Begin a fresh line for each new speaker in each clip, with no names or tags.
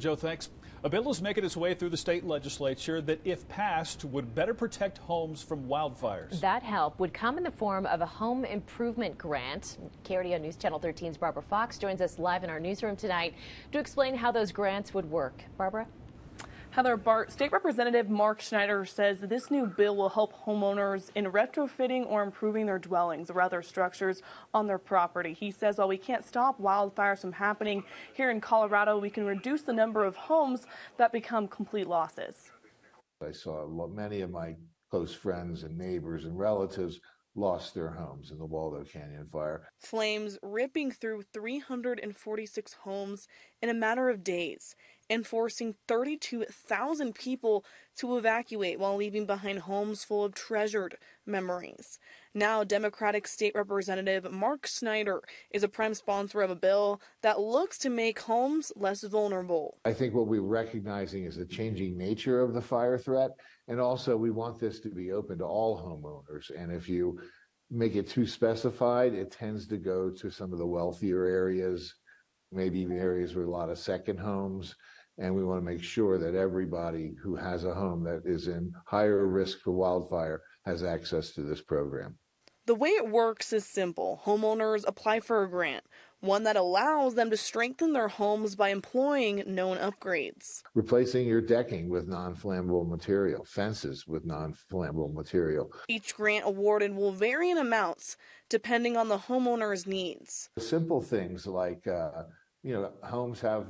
Joe, thanks. A bill is making its way through the state legislature that, if passed, would better protect homes from wildfires.
That help would come in the form of a home improvement grant. KRDO News Channel 13's Barbara Fox joins us live in our newsroom tonight to explain how those grants would work. Barbara?
Heather Bart, State Representative Mark Schneider says that this new bill will help homeowners in retrofitting or improving their dwellings or other structures on their property. He says while we can't stop wildfires from happening here in Colorado, we can reduce the number of homes that become complete losses.
I saw many of my close friends and neighbors and relatives lost their homes in the Waldo Canyon fire.
Flames ripping through 346 homes in a matter of days and forcing 32,000 people to evacuate while leaving behind homes full of treasured memories. Now, Democratic State Representative Mark Schneider is a prime sponsor of a bill that looks to make homes less vulnerable.
I think what we're recognizing is the changing nature of the fire threat, and also we want this to be open to all homeowners. And if you make it too specified, it tends to go to some of the wealthier areas, maybe even areas with a lot of second homes. And we want to make sure that everybody who has a home that is in higher risk for wildfire has access to this program.
The way it works is simple. Homeowners apply for a grant, one that allows them to strengthen their homes by employing known upgrades.
Replacing your decking with non-flammable material, fences with non-flammable material.
Each grant awarded will vary in amounts depending on the homeowner's needs.
Simple things like, homes have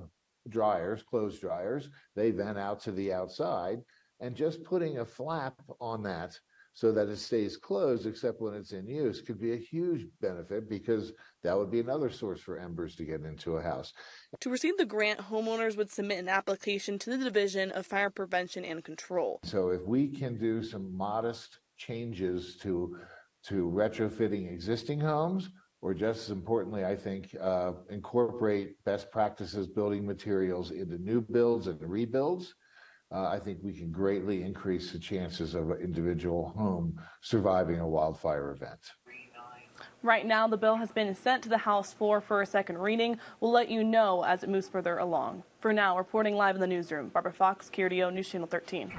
dryers, clothes dryers, they vent out to the outside, and just putting a flap on that so that it stays closed except when it's in use could be a huge benefit, because that would be another source for embers to get into a house.
To receive the grant, homeowners would submit an application to the Division of Fire Prevention and Control.
So if we can do some modest changes to retrofitting existing homes, or just as importantly, I think, incorporate best practices building materials into new builds and rebuilds, I think we can greatly increase the chances of an individual home surviving a wildfire event.
Right now, the bill has been sent to the House floor for a second reading. We'll let you know as it moves further along. For now, reporting live in the newsroom, Barbara Fox, KRDO News Channel 13.